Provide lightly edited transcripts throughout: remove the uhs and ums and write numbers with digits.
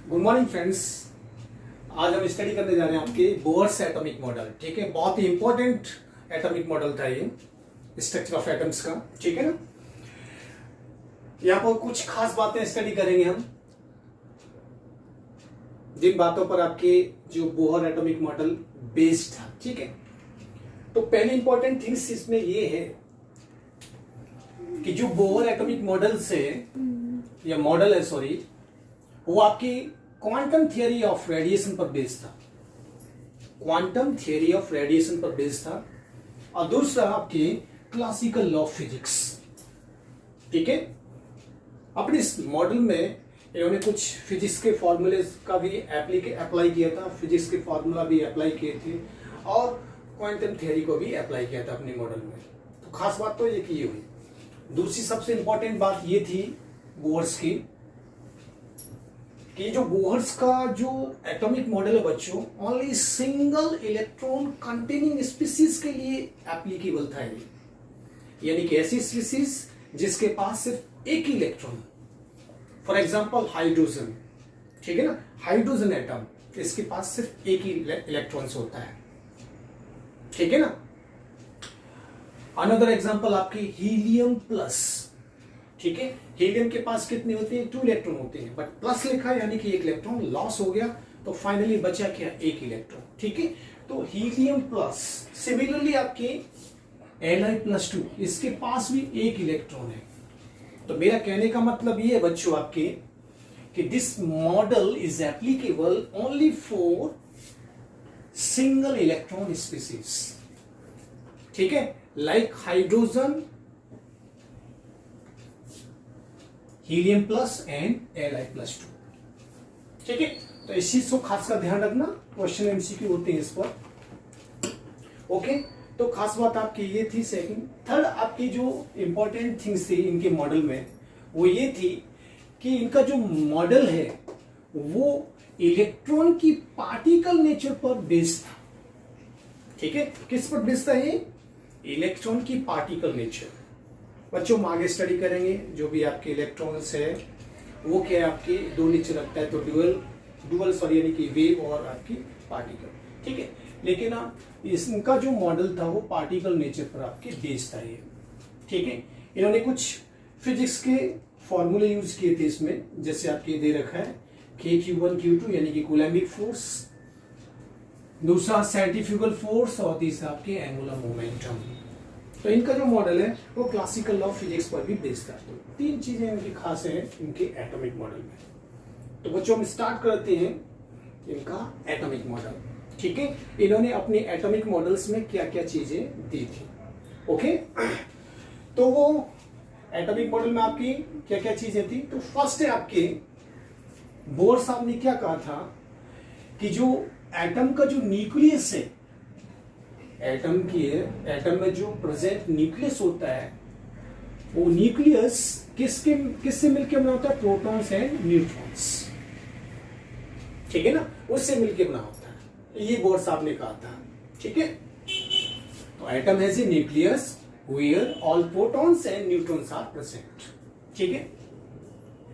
Good morning friends. आज हम study करने जा रहे हैं आपके बोहर्स एटॉमिक मॉडल। ठीक है, बहुत ही इंपॉर्टेंट एटॉमिक मॉडल था ये, स्ट्रक्चर ऑफ एटम्स का। ठीक है ना, यहाँ पर कुछ खास बातें स्टडी करेंगे हम, जिन बातों पर आपके जो बोहर एटॉमिक मॉडल बेस्ड था। ठीक है, तो पहली इंपॉर्टेंट थिंग्स इसमें ये है कि जो बोहर एटॉमिक मॉडल से या मॉडल है सॉरी, वो आपकी क्वांटम थियरी ऑफ रेडिएशन पर बेस्ड था। क्वांटम थियरी ऑफ रेडिएशन पर बेस्ड था। और दूसरा आपकी क्लासिकल लॉ ऑफ फिजिक्स। ठीक है, अपने इस मॉडल में इन्होंने कुछ फिजिक्स के फॉर्मूले का भी अप्लाई किया था, फिजिक्स के फॉर्मूला भी अप्लाई किए थे और क्वांटम थियरी को भी अप्लाई किया था अपने मॉडल में। तो खास बात तो ये की हुई। दूसरी सबसे इंपॉर्टेंट बात ये थी बोहर्स की, कि जो बोहर्स का जो एटॉमिक मॉडल है बच्चों, only single electron containing species के लिए एप्लीकेबल था ये। यानी कि ऐसी स्पीसीज जिसके पास सिर्फ एक ही इलेक्ट्रॉन, फॉर एग्जांपल हाइड्रोजन। ठीक है ना, हाइड्रोजन एटम, इसके पास सिर्फ एक ही इलेक्ट्रॉन्स होता है। ठीक है ना। अनदर एग्जांपल आपकी हीलियम प्लस। ठीक है, हीलियम के पास कितने होते हैं? 2 इलेक्ट्रॉन होते हैं, बट प्लस लिखा है यानी कि एक इलेक्ट्रॉन लॉस हो गया, तो फाइनली बचा क्या? एक इलेक्ट्रॉन। ठीक है, तो हीलियम प्लस। सिमिलरली आपके Li+2, इसके पास भी एक इलेक्ट्रॉन है। तो मेरा कहने का मतलब ये है बच्चों आपके कि this model is applicable only for single electron species. ठीक है, like hydrogen, helium plus and Li+2। ठीक है, तो इस चीज को खास का ध्यान रखना, क्वेश्चन एमसीक्यू होते हैं इस पर। ओके, तो खास बात आपकी ये थी। सेकंड, थर्ड आपकी जो इंपॉर्टेंट थिंग्स थी इनके मॉडल में, वो ये थी कि इनका जो मॉडल है वो इलेक्ट्रॉन की पार्टिकल नेचर पर बेस्ड था। ठीक है, किस पर बेस्ड था ये? इलेक्ट्रॉन की पार्टिकल नेचर। बच्चों हम आगे स्टडी करेंगे जो भी आपके इलेक्ट्रॉन्स है वो क्या है, आपके दो नेचर रखता है, तो डुअल सॉरी यानी कि वेव और आपकी पार्टिकल। ठीक है, लेकिन इनका जो मॉडल था वो पार्टिकल नेचर पर आपके बेस्ड था ये। ठीक है, इन्होंने कुछ फिजिक्स के फॉर्मूले यूज किए थे इसमें, जैसे आपके दे रखा है K(Q1, Q2) यानी कि कूलम्बिक फोर्स, दूसरा सेंट्रीफ्यूगल फोर्स और तीसरा आपके एंगुलर मोमेंटम। तो इनका जो मॉडल है वो क्लासिकल लॉ ऑफ फिजिक्स पर भी बेस्ड है। तो 3 चीजें इनकी खास हैं इनके एटॉमिक मॉडल में। तो बच्चों हम स्टार्ट करते हैं इनका एटॉमिक मॉडल। ठीक है, इन्होंने अपने एटॉमिक मॉडल्स में क्या क्या चीजें दी थी। ओके, तो वो एटॉमिक मॉडल में आपकी क्या क्या चीजें थी। तो फर्स्ट है आपके बोर साहब ने क्या कहा था कि जो एटम का जो न्यूक्लियस है, एटम में जो प्रेजेंट न्यूक्लियस होता है, वो न्यूक्लियस किससे मिलकर बना होता है? Protons and neutrons. ठीक है ना, उससे मिलकर बना होता है, ये बोर साहब ने कहा था। ठीक है, तो atom has a nucleus where all protons and neutrons are present. ठीक है,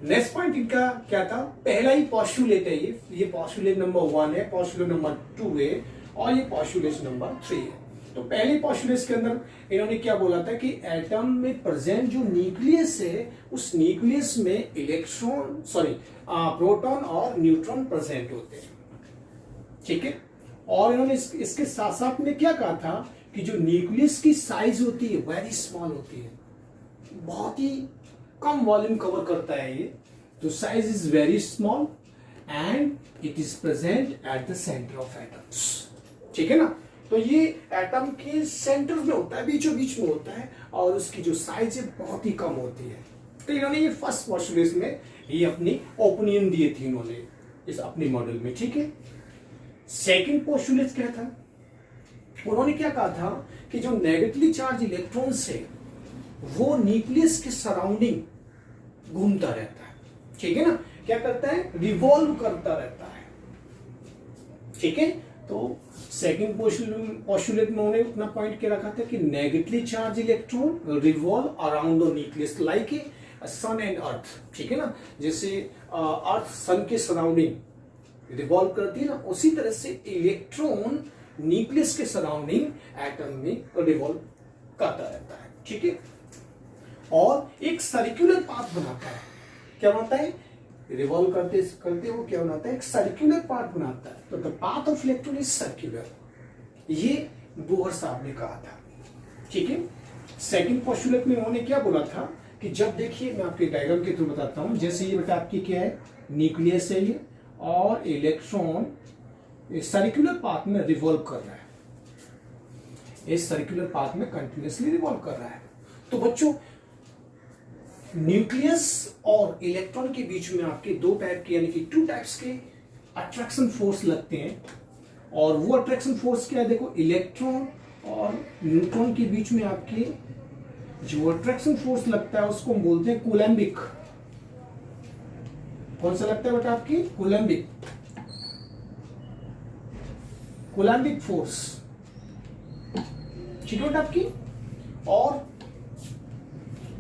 नेक्स्ट पॉइंट इनका क्या था? पहला ही पॉस्टुलेट है ये पॉस्टुलेट नंबर 1 है, पॉस्टुलेट नंबर 2 है और ये पॉस्टुलेट नंबर 3 है। तो पहले पॉस्टुलेट के अंदर इन्होंने क्या बोला था कि एटम में प्रेजेंट जो न्यूक्लियस है, उस न्यूक्लियस में प्रोटॉन और न्यूट्रॉन प्रेजेंट होते हैं। ठीक है, और इन्होंने इसके साथ साथ में क्या कहा था कि जो न्यूक्लियस की साइज होती है वेरी स्मॉल होती है, बहुत ही कम वॉल्यूम कवर करता है ये। तो size is very small and it is present at the centre of atoms. ठीक है ना, तो ये एटम के सेंटर में होता है, बीचों बीच में होता है, और उसकी जो साइज है बहुत ही कम होती है। तो इन्होंने ये फर्स्ट पॉस्टुलेट में ये अपनी ओपिनियन दिए थे इन्होंने इस अपने मॉडल में। ठीक है, सेकंड पोस्टुलेट क्या था? उन्होंने क्या कहा था कि जो नेगेटिवली चार्ज इलेक्ट्रॉन्स है वो न्यूक्लियस के सराउंडिंग घूमता रहता है। ठीक है ना, क्या करता है? रिवॉल्व करता रहता है। ठीक है, तो सेकंड पोस्टुलेट में उन्होंने अपना पॉइंट क्या रखा था कि negatively charge electron revolve around the nucleus like a sun and earth, ठीक है ना, जैसे अर्थ सन के सराउंडिंग रिवॉल्व करती है ना, उसी तरह से इलेक्ट्रॉन न्यूक्लियस के सराउंडिंग एटम में रिवॉल्व करता रहता है, ठीक है, और एक सर्कुलर पाथ बनाता है। क्या बनाता है? रिवॉल्व करते करते वो क्या बनाता है? एक सर्कुलर पाथ बनाता है। तो the path of electron is circular, ये बोहर साहब ने कहा था, ठीक है। सेकंड पोस्टुलेट में उन्होंने क्या बोला था कि जब देखिए मैं आपके डायग्राम के थ्रू बताता हूं, जैसे ये बेटा आपकी क्या है, न्यूक्लियस है ये, और इलेक्ट्रॉन सर्कुलर पाथ में रिवॉल्व कर रहा है, इस सर्कुलर पाथ में कंटिन्यूअसली रिवॉल्व कर रहा है। तो बच्चों न्यूक्लियस और इलेक्ट्रॉन के बीच में आपके दो टाइप के यानी कि टू टाइप्स के अट्रैक्शन फोर्स लगते हैं, और वो अट्रैक्शन फोर्स क्या है? देखो, इलेक्ट्रॉन और न्यूट्रॉन के बीच में आपके जो अट्रैक्शन फोर्स लगता है उसको हम बोलते हैं कूलैम्बिक। कौन सा लगता है बेटा? आपकी कूलैम्बिक, कूलैम्बिक फोर्स, ठीक है बेटा आपकी। और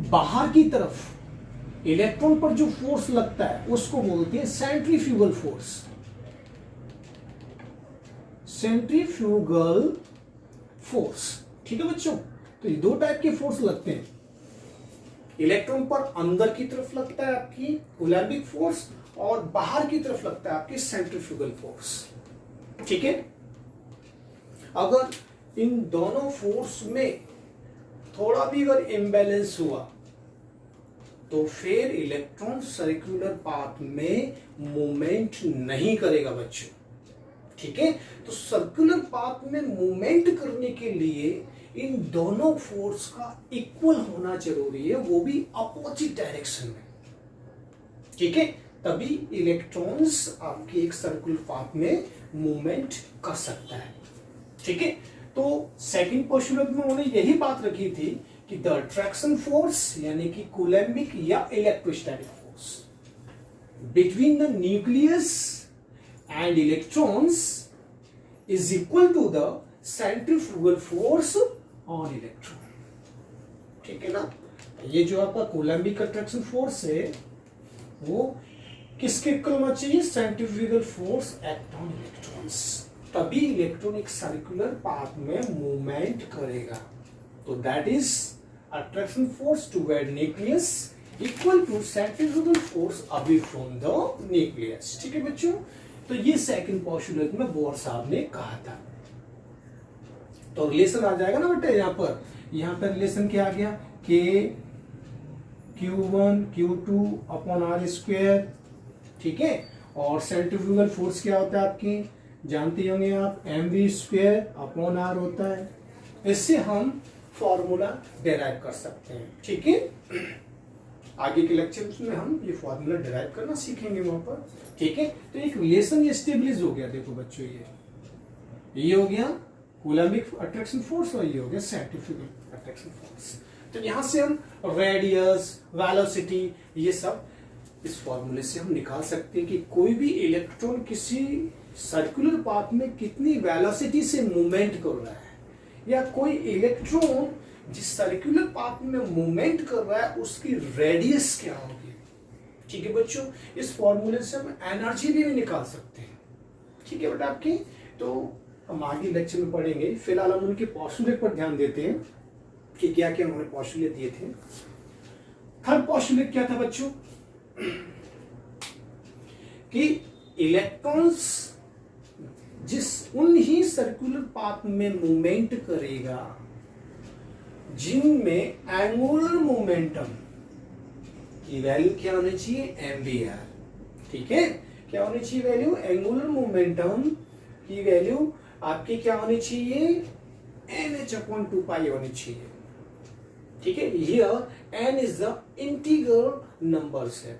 बाहर की तरफ इलेक्ट्रॉन पर जो फोर्स लगता है उसको बोलते हैं सेंट्रीफ्यूगल फोर्स, सेंट्रीफ्यूगल फोर्स, ठीक है बच्चों। तो ये दो टाइप के फोर्स लगते हैं, इलेक्ट्रॉन पर अंदर की तरफ लगता है आपकी कूलैम्बिक फोर्स, और बाहर की तरफ लगता है आपकी सेंट्रीफ्यूगल फोर्स, ठीक है। अगर इन दोनों फोर्स में थोड़ा भी अगर इम्बैलेंस हुआ तो फिर इलेक्ट्रॉन सर्कुलर पाथ में मूवमेंट नहीं करेगा बच्चों, ठीक है। तो सर्कुलर पाथ में मूवमेंट करने के लिए इन दोनों फोर्स का इक्वल होना जरूरी है, वो भी अपोजिट डायरेक्शन में, ठीक है, तभी इलेक्ट्रॉन्स आपके एक सर्कुलर पाथ में मूवमेंट कर सकता है, ठीक है। तो सेकंड पोस्टुलेट में उन्होंने यही बात रखी थी कि द अट्रैक्शन फोर्स यानी कि कूलैम्बिक या electrostatic force between the nucleus and electrons is equal to the centrifugal force on electron, ठीक है ना। ये जो आपका कूलैम्बिक अट्रैक्शन फोर्स है वो किसके इक्वल होना चाहिए? Centrifugal force act on electrons, तभी इलेक्ट्रॉन एक सर्कुलर पाथ में मूवमेंट करेगा। तो that is attraction force toward nucleus equal to centrifugal force away from the nucleus, ठीक है बच्चों। तो ये सेकंड पोस्टुलेट में बोर साहब ने कहा था। तो रिलेशन आ जाएगा ना बेटा, यहाँ पर रिलेशन क्या आ गया? के Q1 Q2 upon are square, ठीक है। और सेंट्रीफ्यूगल फोर्स क्या होता है आपकी, जानते होंगे आप, mv स्क्वायर अपॉन आर होता है। इससे हम फॉर्मूला डेराइव कर सकते हैं, ठीक है। आगे के लेक्चर में हम ये फॉर्मूला डेराइव करना सीखेंगे वहां पर, ठीक है। तो एक रिलेशन एस्टेब्लिश हो गया, देखो बच्चों, ये हो गया कूलैम्बिक अट्रैक्शन फोर्स और ये हो गया सेंट्रीफ्यूगल अट्रैक्शन फोर्स। तो यहां से हम रेडियस, वेलोसिटी, ये सब इस फॉर्मूले से हम निकाल सकते हैं कि कोई भी इलेक्ट्रॉन किसी सर्कुलर पाथ में कितनी वेलोसिटी से मूवमेंट कर रहा है, या कोई इलेक्ट्रॉन जिस सर्कुलर पाथ में मूवमेंट कर रहा है उसकी रेडियस क्या होगी, ठीक है बच्चों। इस फॉर्मूले से हम एनर्जी भी निकाल सकते हैं, ठीक है बेटा आपकी। तो हम आगे लेक्चर में पढ़ेंगे, फिलहाल हम उनके पोस्टुलेट पर ध्यान देते हैं कि क्या क्या उन्होंने पोस्टुलेट दिए थे। थर्ड पोस्टुलेट क्या था बच्चों? कि इलेक्ट्रॉन्स उन ही सर्कुलर पाथ में मूवमेंट करेगा जिनमें एंगुलर मोमेंटम की वैल्यू क्या होनी चाहिए? mvr, ठीक है। क्या होनी चाहिए वैल्यू? एंगुलर मोमेंटम की वैल्यू आपकी क्या होनी चाहिए? nh/2π होनी चाहिए, ठीक है। Here n is the integral numbers है,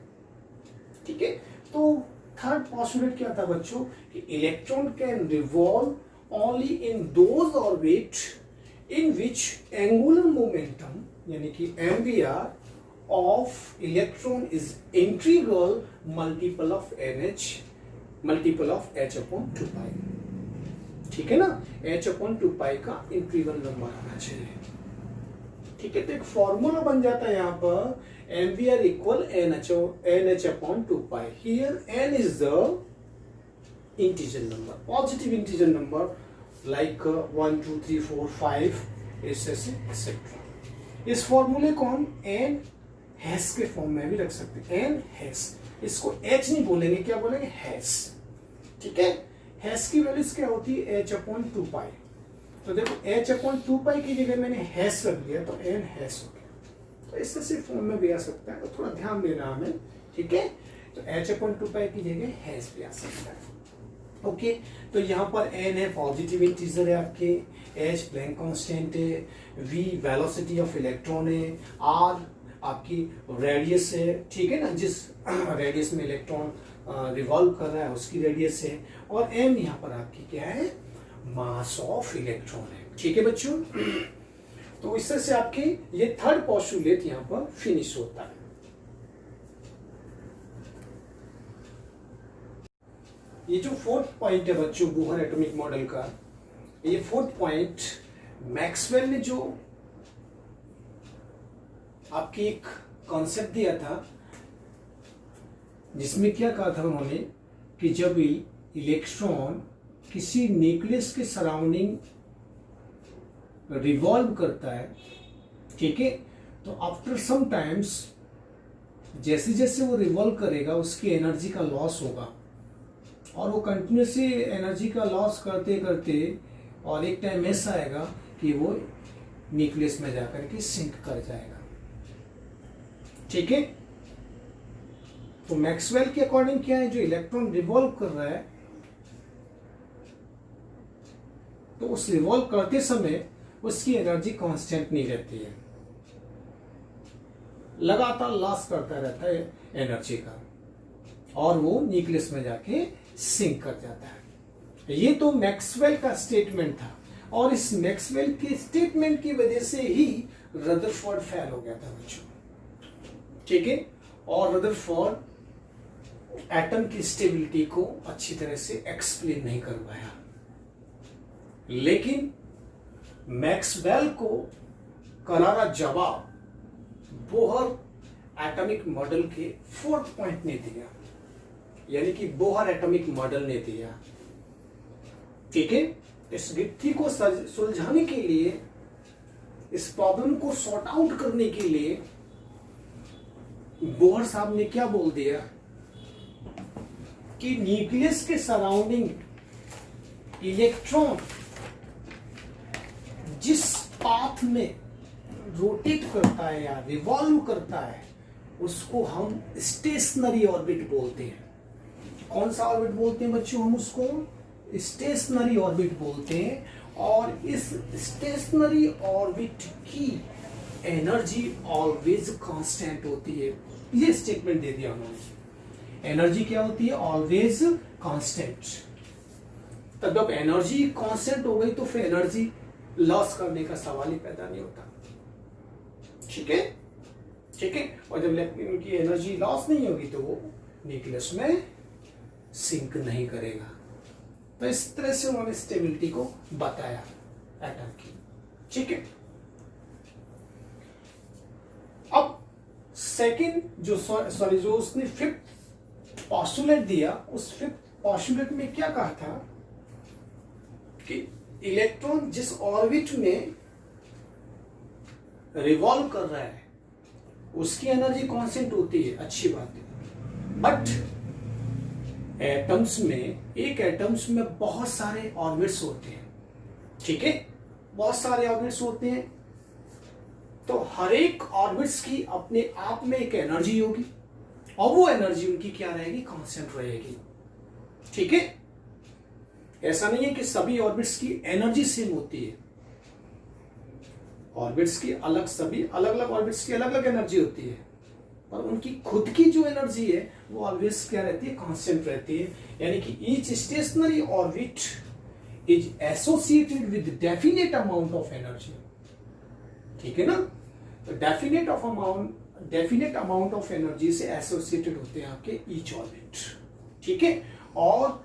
ठीक है। तो थर्ड पोस्टुलेट क्या था बच्चों? कि electron can revolve only in those orbit in which angular momentum यानी कि mvr of electron is integral multiple of nh multiple of h/2π, ठीक है ना। h/2π का इंटीग्रल नंबर आना चाहिए, ठीक है, तो एक फॉर्मूला बन जाता है यहाँ पर mvr equal NH upon 2π। Here n is the integer number, positive integer number like 1 2 3 4 5 etcetera. इस फॉर्मूले को हम n हैश के फॉर्म में भी रख सकते हैं, n हैश। इसको h नहीं बोलेंगे, क्या बोलेंगे, हैश। ठीक है, हैश की वैल्यूज क्या होती है, h अपॉन 2π। तो देखो h अपॉन 2π की जगह मैंने हैश रख दिया तो n हैश हो गया। तो इससे सिर्फ फॉर्म में भी आ सकता है, तो थोड़ा ध्यान देना हमें। ठीक है, तो h अपॉन 2π की जगह हैश भी आ सकता है। ओके, तो यहाँ पर n है पॉजिटिव इंटीजर है आपके, h ब्लैंक कांस्टेंट है, v वेलोसिटी ऑफ इलेक्ट्रॉन है, r आपकी रेडियस है। ठीक है ना, जिस रेडियस में इलेक्ट्रॉन रिवॉल्व कर रहा है उसकी रेडियस है, और m यहाँ पर आपकी क्या है, मास ऑफ इलेक्ट्रॉन है। ठीक है बच्चों, तो इस तरह से आपके ये थर्ड पोस्टुलेट यहाँ पर फिनिश होता है। ये जो फोर्थ पॉइंट है बच्चों बोहर एटॉमिक मॉडल का, ये फोर्थ पॉइंट मैक्सवेल ने जो आपकी एक कॉन्सेप्ट दिया था, जिसमें क्या कहा था उन्होंने कि जब इलेक्ट्रॉन किसी न्यूक्लियस के सराउंडिंग रिवॉल्व करता है, ठीक है, तो आफ्टर सम टाइम्स जैसे जैसे वो रिवॉल्व करेगा उसकी एनर्जी का लॉस होगा, और वो कंटिन्यूसली एनर्जी का लॉस करते करते और एक टाइम ऐसा आएगा कि वो न्यूक्लियस में जाकर के सिंक कर जाएगा। ठीक है, तो मैक्सवेल के अकॉर्डिंग क्या है, जो इलेक्ट्रॉन रिवॉल्व कर रहा है तो उस रिवॉल्व करते समय उसकी एनर्जी कांस्टेंट नहीं रहती है, लगातार लॉस करता रहता है एनर्जी का, और वो न्यूक्लियस में जाके सिंक कर जाता है। ये तो मैक्सवेल का स्टेटमेंट था, और इस मैक्सवेल के स्टेटमेंट की वजह से ही रदरफोर्ड फेल हो गया था बच्चों। ठीक है, और रदरफोर्ड एटम की स्टेबिलिटी को अच्छी तरह से एक्सप्लेन नहीं कर पाया, लेकिन मैक्सवेल को करारा जवाब बोहर एटॉमिक मॉडल के फोर्थ पॉइंट ने दिया, यानी कि बोहर एटॉमिक मॉडल ने दिया। ठीक है, इस गिट्टी को सुलझाने के लिए, इस प्रॉब्लम को सॉर्ट आउट करने के लिए बोहर साहब ने क्या बोल दिया कि न्यूक्लियस के सराउंडिंग इलेक्ट्रॉन जिस पाथ में रोटेट करता है या रिवॉल्व करता है उसको हम स्टेशनरी ऑर्बिट बोलते हैं। कौन सा ऑर्बिट बोलते हैं बच्चों, हम उसको स्टेशनरी ऑर्बिट बोलते हैं, और इस स्टेशनरी ऑर्बिट की एनर्जी ऑलवेज कांस्टेंट होती है। ये स्टेटमेंट दे दिया उन्होंने, एनर्जी क्या होती है, ऑलवेज कांस्टेंट। तब जब एनर्जी कांस्टेंट हो गई तो फिर एनर्जी लॉस करने का सवाल ही पैदा नहीं होता। ठीक है, ठीक है, और जब उनकी एनर्जी लॉस नहीं होगी तो वो न्यूक्लियस में सिंक नहीं करेगा। तो इस तरह से उन्होंने स्टेबिलिटी को बताया एटम की। ठीक है, अब सेकंड जो जो उसने फिफ्थ पोस्टुलेट दिया, उस फिफ्थ पोस्टुलेट में क्या कहा था कि इलेक्ट्रॉन जिस ऑर्बिट में रिवॉल्व कर रहा है उसकी एनर्जी कांस्टेंट होती है, अच्छी बात है, बट एटम्स में, एक एटम्स में बहुत सारे ऑर्बिट्स होते हैं। ठीक है, बहुत सारे ऑर्बिट्स होते हैं, तो हर एक ऑर्बिट्स की अपने आप में एक एनर्जी होगी, और वो एनर्जी उनकी क्या रहेगी, कांस्टेंट रहेगी। ठीक है, ऐसा नहीं है कि सभी ऑर्बिट्स की एनर्जी सेम होती है, ऑर्बिट्स की अलग, सभी अलग अलग ऑर्बिट्स की अलग अलग एनर्जी होती है, पर उनकी खुद की जो एनर्जी है वो ऑलवेज क्या रहती है, कांस्टेंट रहती है। यानी कि each stationery orbit is associated with definite amount of energy. ठीक है ना, तो डेफिनेट अमाउंट ऑफ एनर्जी से एसोसिएटेड होते हैं आपके ईच ऑर्बिट। ठीक है, और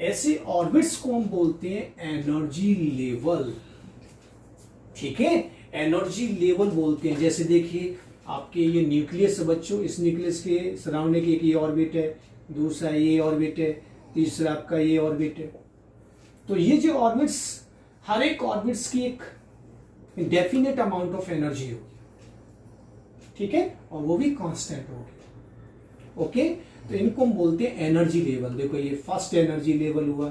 ऐसे ऑर्बिट्स को हम बोलते हैं एनर्जी लेवल। ठीक है, एनर्जी लेवल बोलते हैं। जैसे देखिए आपके ये न्यूक्लियस है बच्चों, इस न्यूक्लियस के सराउंडिंग एक ये ऑर्बिट है, दूसरा ये ऑर्बिट है, तीसरा आपका ये ऑर्बिट है। तो ये जो ऑर्बिट्स, हर एक ऑर्बिट्स की एक डेफिनेट अमाउंट ऑफ एनर्जी होगी, ठीक है, और वो भी कांस्टेंट होगी। ओके, तो इनको हम बोलते हैं एनर्जी लेवल। देखो ये फर्स्ट एनर्जी लेवल हुआ,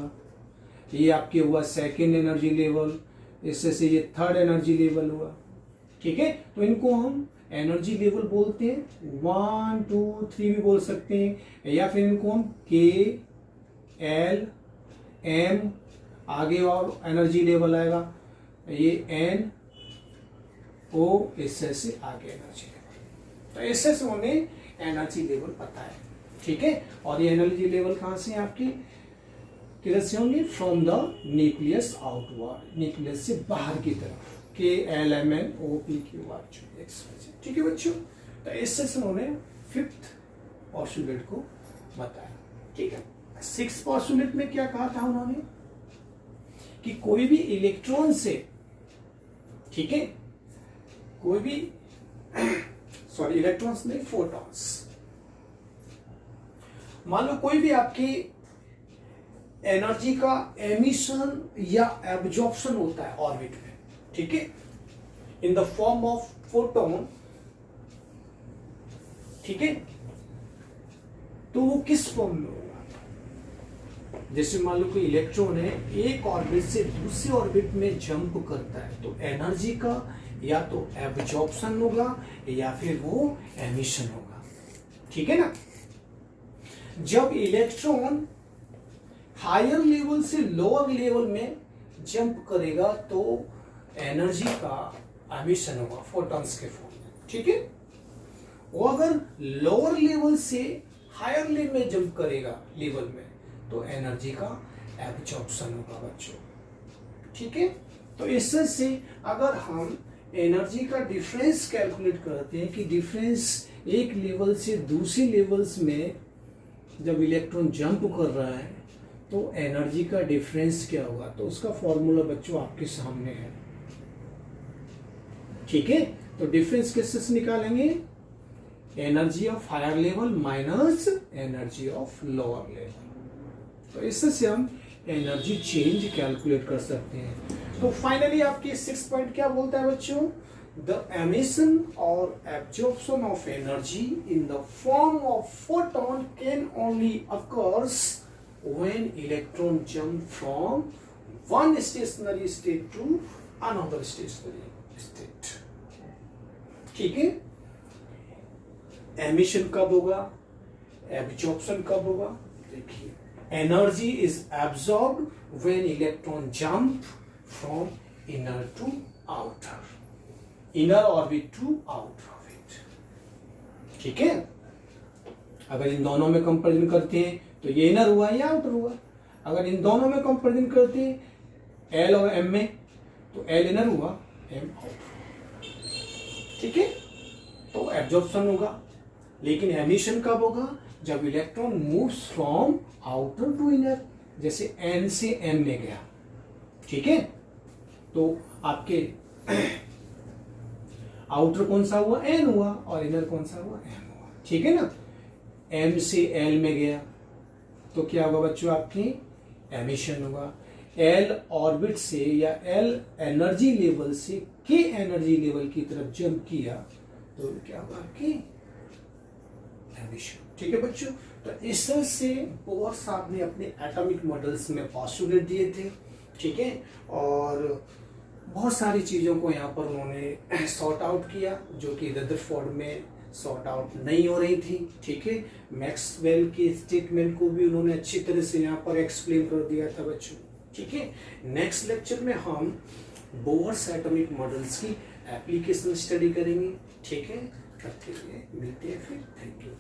ये आपके हुआ सेकेंड एनर्जी लेवल, इससे से ये थर्ड एनर्जी लेवल हुआ, ठीक है। तो इनको हम एनर्जी लेवल बोलते हैं, 1 2 3 भी बोल सकते हैं, या फिर इनको हम के एल एम, आगे और एनर्जी लेवल आएगा ये एन ओ, इससे से आगे एनर्जी लेवल। तो इससे से हमें एनर्जी लेवल पता है, ठीक है। और ये एनर्जी लेवल कहां से आपकी किधर से होंगे, from the nucleus outward, nucleus से बाहर की तरफ, K L M N O P Q R X, ठीक है बच्चों। तो इससे से उन्होंने फिफ्थ पॉस्टुलेट को बताया, ठीक है। सिक्स पॉस्टुलेट में क्या कहा था उन्होंने कि कोई भी इलेक्ट्रॉन से, ठीक है, कोई भी सॉरी इलेक्ट्रॉन्स नहीं, फोटॉन्स, मान लो कोई भी आपकी एनर्जी का एमिशन या एब्जॉर्प्शन होता है ऑर्बिट में, ठीक है, इन द फॉर्म ऑफ फोटोन, ठीक है, तो वो किस फॉर्म में होगा। जैसे मान लो कोई इलेक्ट्रॉन है, एक ऑर्बिट से दूसरे ऑर्बिट में जंप करता है, तो एनर्जी का या तो एब्जॉर्प्शन होगा या फिर वो एमिशन होगा, ठीक है ना। जब इलेक्ट्रॉन हायर लेवल से लोअर लेवल में जंप करेगा तो एनर्जी का एमिशन होगा फोटॉन्स के फॉर्म में, ठीक है। वो अगर लोअर लेवल से हायर लेवल में जंप करेगा लेवल में तो एनर्जी का एब्जॉर्प्शन होगा बच्चों, ठीक है। तो इससे से अगर हम एनर्जी का डिफरेंस कैलकुलेट करते हैं कि डिफरेंस एक लेवल से दूसरे लेवल्स में जब इलेक्ट्रॉन जंप कर रहा है तो एनर्जी का डिफरेंस क्या होगा, तो उसका फॉर्मूला बच्चों आपके सामने है, ठीक है। तो डिफरेंस किससे से निकालेंगे, energy of higher level minus energy of lower level. तो इससे से हम एनर्जी चेंज कैलकुलेट कर सकते हैं। तो फाइनली आपकी 6 पॉइंट क्या बोलता है बच्चों, द एमिशन और absorption of energy in the form of photon can only occurs when electron jump from one stationary state to another stationary state, ठीक है। एमिशन कब होगा, एब्जॉर्प्शन कब होगा, देखिए energy is absorbed when electron jump from inner to outer, inner orbit to outer orbit, ठीक है। अगर इन दोनों में कंपैरिजन करते हैं तो ये इनर हुआ या आउटर हुआ। अगर इन दोनों में कंपैरिजन करते हैं एल और एम में तो एल इनर हुआ, एम आउटर, ठीक है। तो एब्जॉर्प्शन होगा, लेकिन एमिशन कब होगा, जब electron moves from outer to inner, जैसे एन से एम में गया, ठीक है। तो आपके आउटर कौन सा हुआ, एन हुआ, और इनर कौन सा हुआ, एम हुआ, ठीक है ना। एम से एल में गया तो क्या होगा बच्चों, आपकी एमिशन होगा। एल ऑर्बिट से या एल एनर्जी लेवल से के एनर्जी लेवल की तरफ जंप किया तो क्या होगा, आपकी एमिशन, ठीक है बच्चों। तो इस तरह से बोहर साहब ने अपने एटॉमिक मॉडल्स में पॉस्टुलेट दिए थे, ठीक है, और बहुत सारी चीज़ों को यहाँ पर उन्होंने सॉर्ट आउट किया जो कि रदरफोर्ड में सॉर्ट आउट नहीं हो रही थी, ठीक है। मैक्सवेल के स्टेटमेंट को भी उन्होंने अच्छी तरह से यहाँ पर एक्सप्लेन कर दिया था बच्चों, ठीक है। नेक्स्ट लेक्चर में हम बोहर्स एटॉमिक मॉडल्स की एप्लीकेशन स्टडी करेंगे, ठीक है। तब के लिए मिलते हैं फिर, थैंक यू।